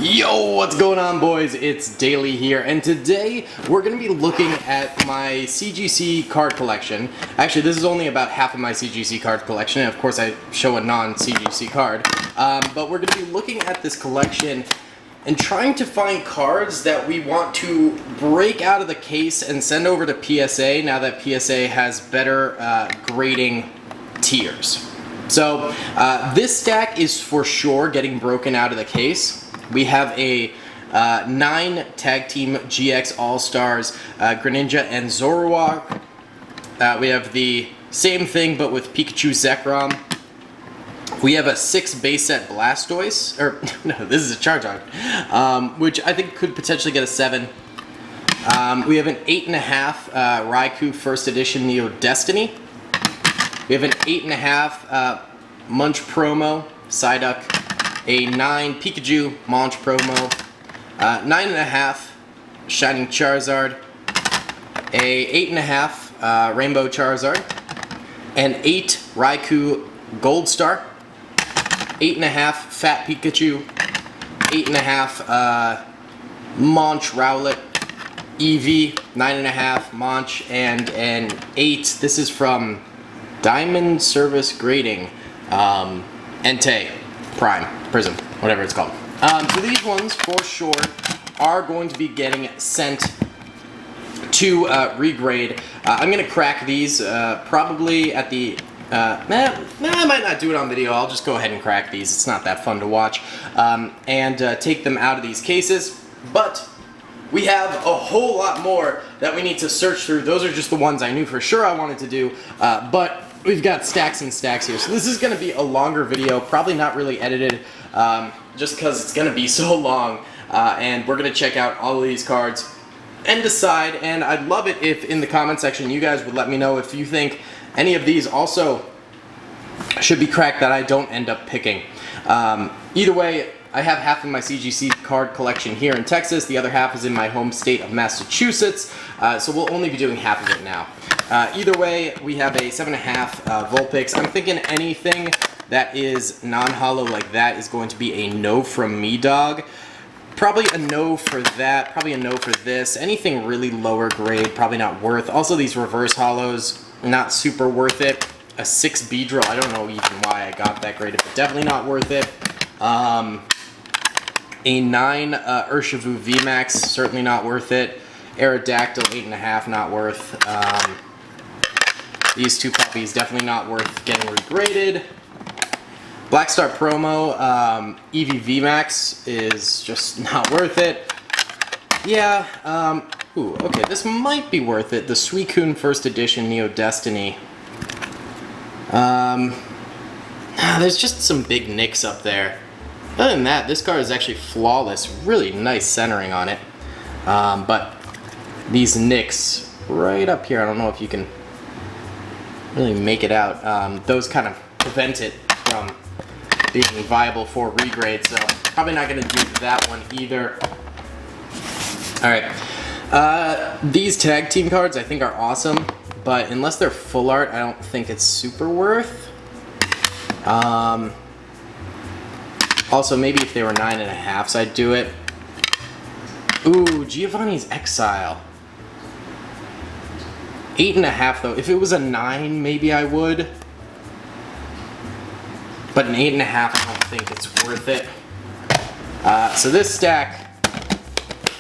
Yo, what's going on, boys? It's Daily here, and today we're going to be looking at my CGC card collection. Actually, this is only about half of my CGC card collection, and of course I show a non-CGC card. But we're going to be looking at this collection and trying to find cards that we want to break out of the case and send over to PSA now that PSA has better grading tiers. So this stack is for sure getting broken out of the case. We have a 9 Tag Team GX All-Stars Greninja and Zoroark. We have the same thing but with Pikachu Zekrom. We have a 6 base set Blastoise, or no, this is a Charizard, which I think could potentially get a 7. We have an 8.5 Raikou First Edition Neo Destiny. We have an 8.5 Munch Promo Psyduck, a 9 Pikachu Munch Promo, 9.5 Shining Charizard, a 8.5 Rainbow Charizard, an 8 Raikou Gold Star, 8.5 Fat Pikachu, 8.5 Munch Rowlet, Eevee, 9.5 Munch, and an 8. This is from Diamond Service Grading, Entei Prime Prism, whatever it's called. So these ones for sure are going to be getting sent to Re-Grade. I'm gonna crack these probably at the I might not do it on video. I'll just go ahead and crack these. It's not that fun to watch, and take them out of these cases. But we have a whole lot more that we need to search through. Those are just the ones I knew for sure I wanted to do, but we've got stacks and stacks here. So this is going to be a longer video, probably not really edited, just because it's going to be so long, and we're going to check out all of these cards and decide. And I'd love it if in the comment section you guys would let me know if you think any of these also should be cracked that I don't end up picking. Either way, I have half of my CGC card collection here in Texas. The other half is in my home state of Massachusetts, so we'll only be doing half of it now. Either way, we have a 7.5 Vulpix. I'm thinking anything that is non-holo like that is going to be a no from me, dog. Probably a no for that, probably a no for this. Anything really lower grade, probably not worth. Also, these reverse holos, not super worth it. A 6 Beedrill, I don't know even why I got that grade, but definitely not worth it. A 9 Urshifu VMAX, certainly not worth it. Aerodactyl, 8.5, not worth. These two puppies, definitely not worth getting regraded. Blackstar Promo, Eevee VMAX is just not worth it. Yeah, ooh, okay, this might be worth it. The Suicune First Edition Neo Destiny. There's just some big nicks up there. Other than that, this card is actually flawless. Really nice centering on it. But these nicks right up here, I don't know if you can really make it out. Those kind of prevent it from being viable for regrade, so probably not going to do that one either. Alright, these tag team cards I think are awesome, but unless they're full art, I don't think it's super worth. Also, maybe if they were 9.5s, I'd do it. Ooh, Giovanni's Exile. 8.5 though. If it was a 9, maybe I would. But an 8.5, I don't think it's worth it. So this stack,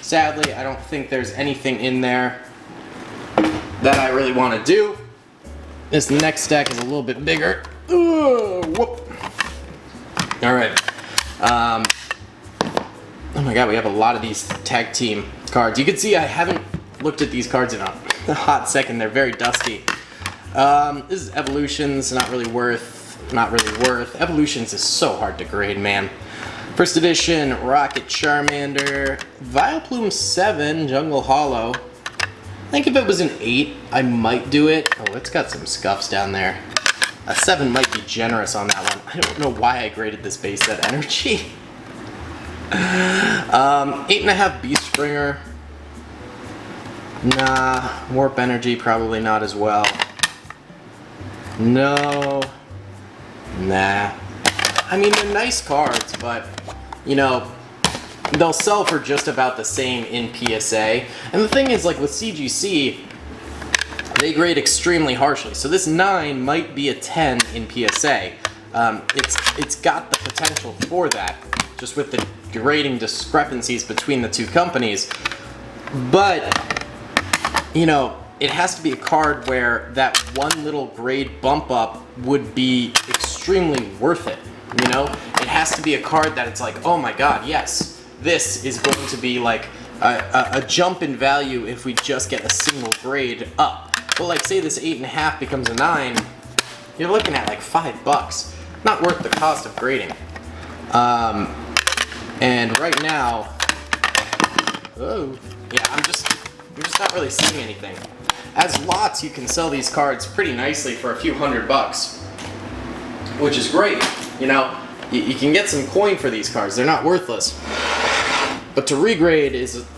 sadly, I don't think there's anything in there that I really want to do. This next stack is a little bit bigger. Ooh, whoop. All right. Oh my god, we have a lot of these tag team cards. You can see I haven't looked at these cards in a hot second. They're very dusty. This is Evolutions, not really worth. Evolutions is so hard to grade, man. First Edition Rocket Charmander, Vileplume 7 Jungle Holo. I think if it was an 8, I might do it. Oh, it's got some scuffs down there. A 7 might be generous on that one. I don't know why I graded this base set energy. 8.5 Beast Springer. Nah, Warp Energy probably not as well. No. Nah. I mean, they're nice cards, but, you know, they'll sell for just about the same in PSA. And the thing is, like with CGC, they grade extremely harshly. So this 9 might be a 10 in PSA. It's got the potential for that, just with the grading discrepancies between the two companies. But, you know, it has to be a card where that one little grade bump up would be extremely worth it, you know? It has to be a card that it's like, oh my god, yes, this is going to be like a jump in value if we just get a single grade up. But like, say this 8.5 becomes a 9, you're looking at like $5. Not worth the cost of grading. And right now, oh, yeah, I'm just not really seeing anything. As lots, you can sell these cards pretty nicely for a few $100, which is great. You know, you can get some coin for these cards. They're not worthless. But to regrade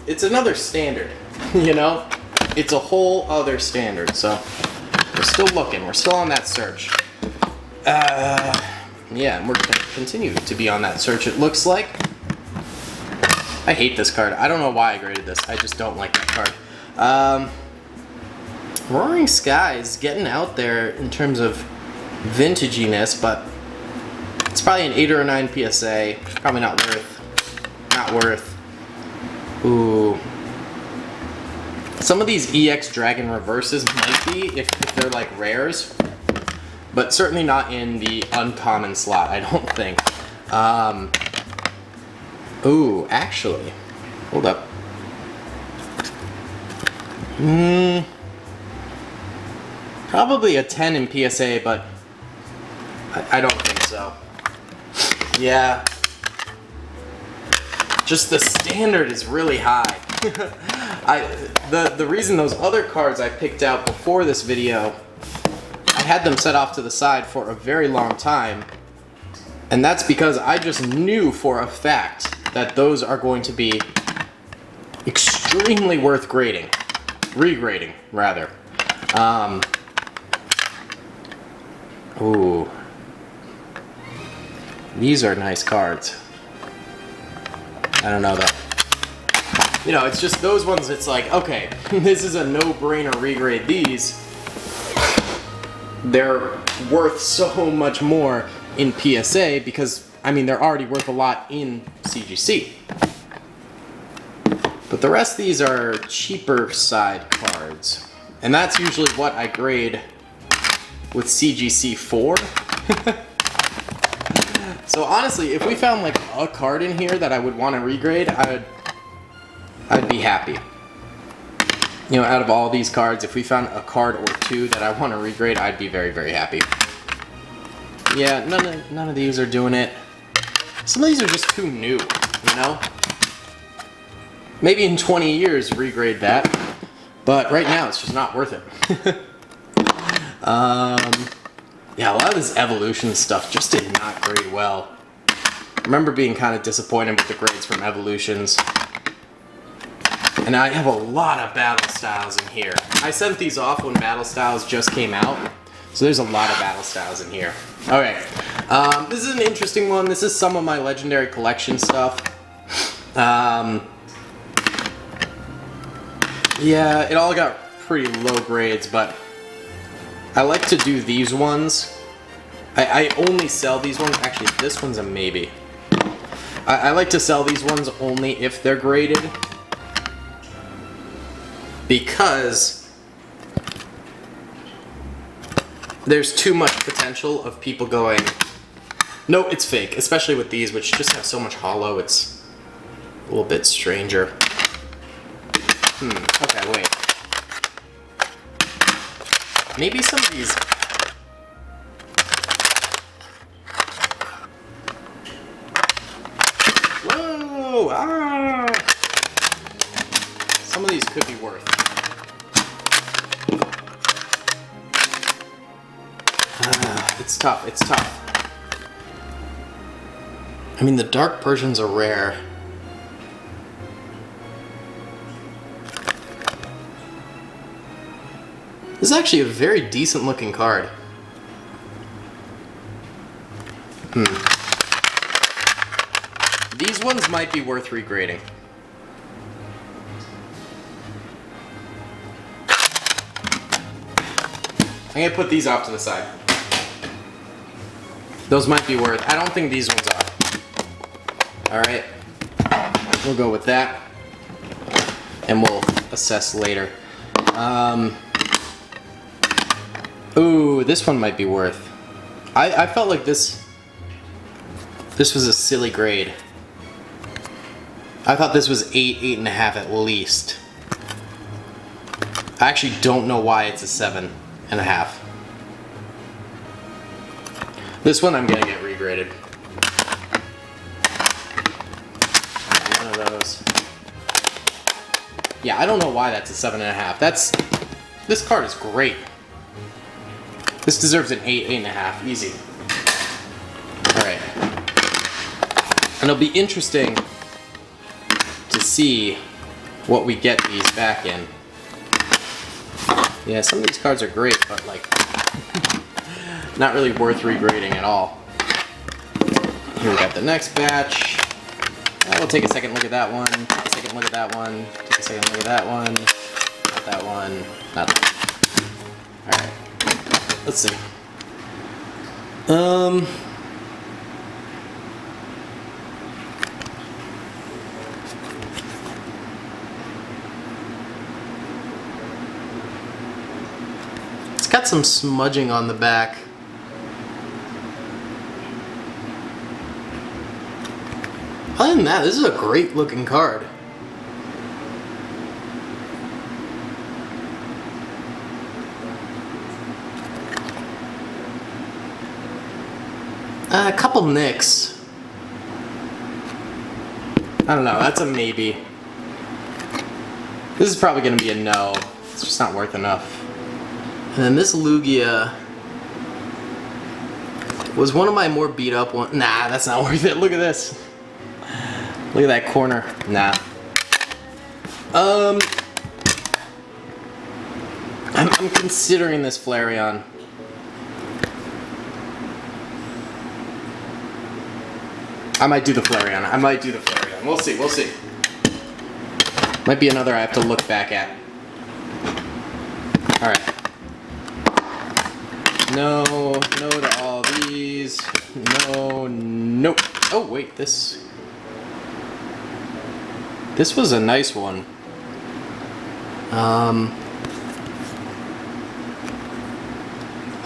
it's another standard. You know, it's a whole other standard. So we're still looking. We're still on that search. Yeah, and we're gonna continue to be on that search. It looks like. I hate this card. I don't know why I graded this. I just don't like that card. Roaring Skies getting out there in terms of vintaginess, but it's probably an 8 or a 9 PSA. Probably not worth. Not worth. Ooh. Some of these EX Dragon reverses might be if they're like rares, but certainly not in the uncommon slot, I don't think. Ooh, actually, hold up. Probably a 10 in PSA, but I don't think so. Yeah. Just the standard is really high. The reason those other cards I picked out before this video, I had them set off to the side for a very long time, and that's because I just knew for a fact that those are going to be extremely worth grading. Regrading, rather. Ooh. These are nice cards. I don't know though. You know, it's just those ones, it's like, okay, this is a no-brainer regrade these. They're worth so much more in PSA because, I mean, they're already worth a lot in CGC. But the rest of these are cheaper side cards. And that's usually what I grade with CGC 4. So honestly, if we found like a card in here that I would want to regrade, I'd be happy. You know, out of all these cards, if we found a card or two that I want to regrade, I'd be very, very happy. Yeah, none of these are doing it. Some of these are just too new, you know? Maybe in 20 years regrade that, but right now it's just not worth it. Yeah, a lot of this evolution stuff just did not grade well. I remember being kind of disappointed with the grades from evolutions. And I have a lot of battle styles in here. I sent these off when battle styles just came out, so there's a lot of battle styles in here. Okay, this is an interesting one. This is some of my legendary collection stuff. Yeah, it all got pretty low grades, but I like to do these ones. I only sell these ones. Actually, this one's a maybe. I like to sell these ones only if they're graded, because there's too much potential of people going, no, it's fake, especially with these, which just have so much hollow, it's a little bit stranger. Okay, wait. Maybe some of these... Whoa! Ah! Some of these could be worth. It's tough, it's tough. I mean, the dark Persians are rare. This is actually a very decent looking card. These ones might be worth regrading. I'm gonna put these off to the side. Those might be worth. I don't think these ones are. Alright. We'll go with that. And we'll assess later. Ooh, this one might be worth. I felt like this was a silly grade. I thought this was 8, 8.5 at least. I actually don't know why it's a 7.5. This one I'm gonna get regraded. One of those. Yeah, I don't know why that's a 7.5. This card is great. This deserves an 8, 8.5, easy. Alright. And it'll be interesting to see what we get these back in. Yeah, some of these cards are great, but like, not really worth regrading at all. Here we got the next batch. We'll take a second look at that one, take a second look at that one, take a second look at that one, not that one, not that one. Alright. Let's see. It's got some smudging on the back. Other than that, this is a great looking card. A couple nicks. I don't know, that's a maybe. This is probably going to be a no. It's just not worth enough. And then this Lugia was one of my more beat up ones. Nah, that's not worth it. Look at this. Look at that corner. Nah. I'm considering this Flareon. I might do the Flareon. I might do the Flareon. We'll see. We'll see. Might be another I have to look back at. Alright. No. No to all these. No. Nope. Oh, wait. This was a nice one.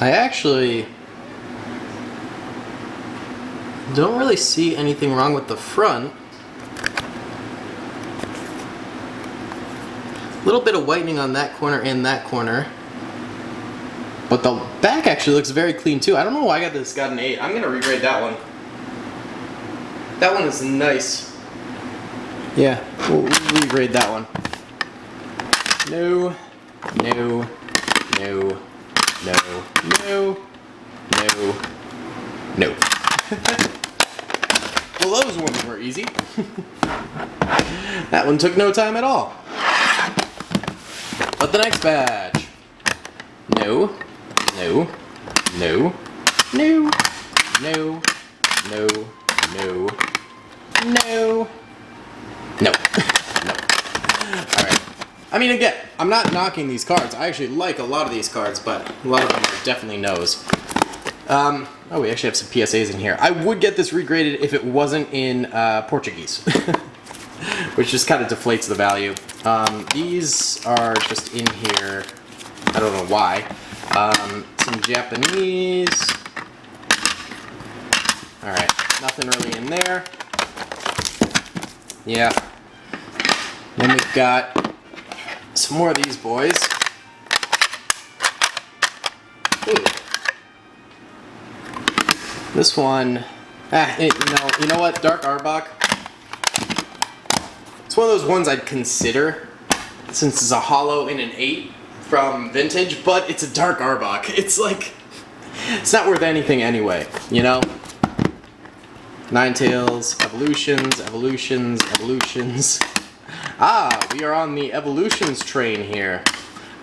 I actually don't really see anything wrong with the front. A little bit of whitening on that corner and that corner. But the back actually looks very clean too. I don't know why I got this got an 8. I'm gonna regrade that one. That one is nice. Yeah, we'll regrade that one. No, no, no, no, no, no, no. Well, those ones were easy. That one took no time at all. But the next batch. No, no, no, no, no, no, no, no, no, no. Alright. I mean, again, I'm not knocking these cards. I actually like a lot of these cards, but a lot of them are definitely no's. Oh, we actually have some PSAs in here. I would get this regraded if it wasn't in Portuguese, which just kind of deflates the value. These are just in here. I don't know why. Some Japanese. Alright, nothing really in there. Yeah. Then we've got some more of these boys. Ooh. This one, you know what, Dark Arbok. It's one of those ones I'd consider, since it's a holo in an 8 from Vintage, but it's a Dark Arbok. It's like, it's not worth anything anyway, you know? Ninetales, evolutions, evolutions, evolutions. Ah, we are on the evolutions train here.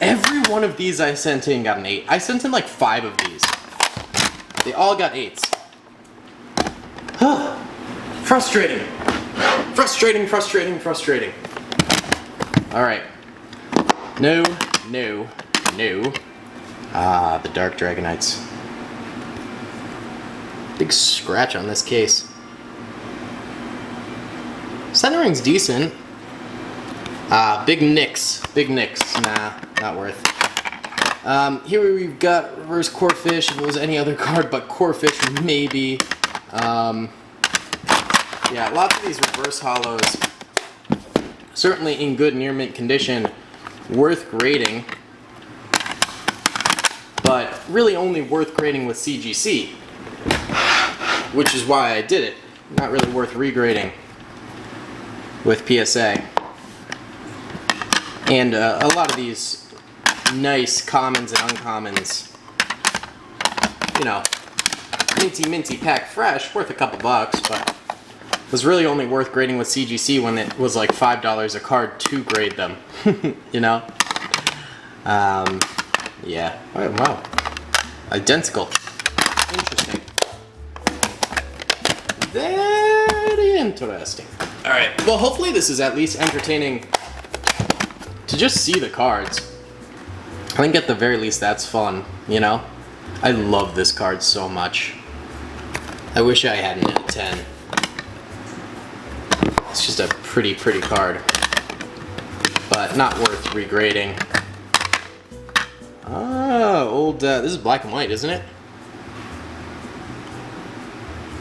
Every one of these I sent in got an 8. I sent in like 5 of these. They all got 8s. Frustrating. Frustrating, frustrating, frustrating. Alright. No, no, no. Ah, the Dark Dragonites. Big scratch on this case. Centering's decent. Big nicks. Big nicks. Nah, not worth. Here we've got Reverse Corphish. If it was any other card but Corphish, maybe. Yeah, lots of these reverse hollows. Certainly in good near mint condition. Worth grading. But really only worth grading with CGC. Which is why I did it. Not really worth regrading with PSA. And a lot of these nice commons and uncommons, you know, minty pack fresh, worth a couple bucks, but was really only worth grading with CGC when it was like $5 a card to grade them, you know? Yeah. Oh, wow. Identical. Interesting. Very interesting. Alright, well hopefully this is at least entertaining to just see the cards. I think at the very least that's fun, you know? I love this card so much. I wish I had an N10. It's just a pretty card. But not worth regrading. Ah, old, this is black and white, isn't it?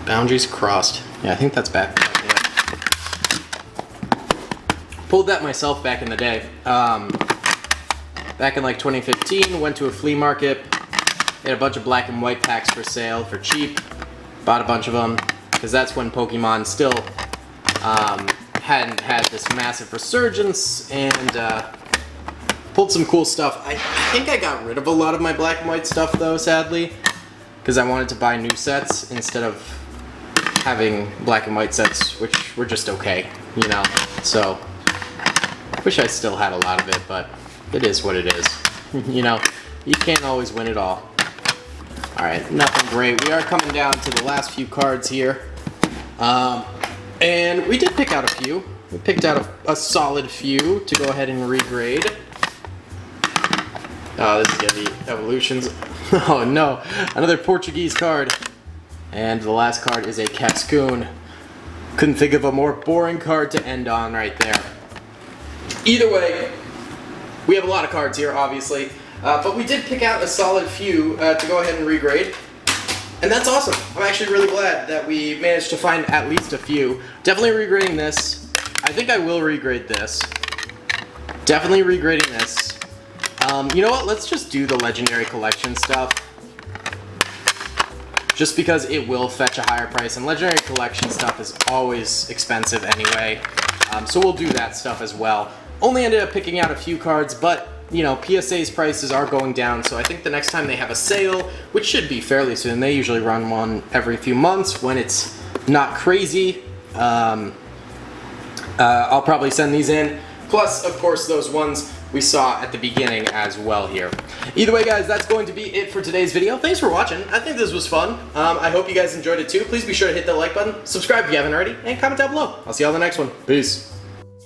Boundaries crossed. Yeah, I think that's back. Pulled that myself back in the day. Back in like 2015, went to a flea market. They had a bunch of black and white packs for sale for cheap. Bought a bunch of them because that's when Pokemon still hadn't had this massive resurgence, and pulled some cool stuff. I think I got rid of a lot of my black and white stuff though, sadly, because I wanted to buy new sets instead of having black and white sets, which were just okay, you know. So wish I still had a lot of it, but it is what it is. You know, you can't always win it all. Alright, nothing great. We are coming down to the last few cards here. And we did pick out a few. We picked out a solid few to go ahead and regrade. Oh, this is gonna be evolutions. Oh no, another Portuguese card. And the last card is a Cascoon. Couldn't think of a more boring card to end on right there. Either way, we have a lot of cards here, obviously. But we did pick out a solid few to go ahead and regrade. And that's awesome. I'm actually really glad that we managed to find at least a few. Definitely regrading this. I think I will regrade this. Definitely regrading this. You know what? Let's just do the Legendary Collection stuff. Just because it will fetch a higher price, and Legendary Collection stuff is always expensive anyway. So we'll do that stuff as well. Only ended up picking out a few cards, but you know, PSA's prices are going down, so I think the next time they have a sale, which should be fairly soon, they usually run one every few months when it's not crazy, I'll probably send these in. Plus, of course, those ones we saw at the beginning as well here. Either way, guys, that's going to be it for today's video. Thanks for watching. I think this was fun. I hope you guys enjoyed it too. Please be sure to hit the like button, subscribe if you haven't already, and comment down below. I'll see you on the next one. Peace.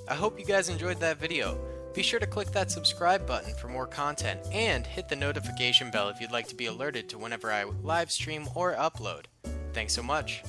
I hope you guys enjoyed that video. Be sure to click that subscribe button for more content, and hit the notification bell if you'd like to be alerted to whenever I live stream or upload. Thanks so much.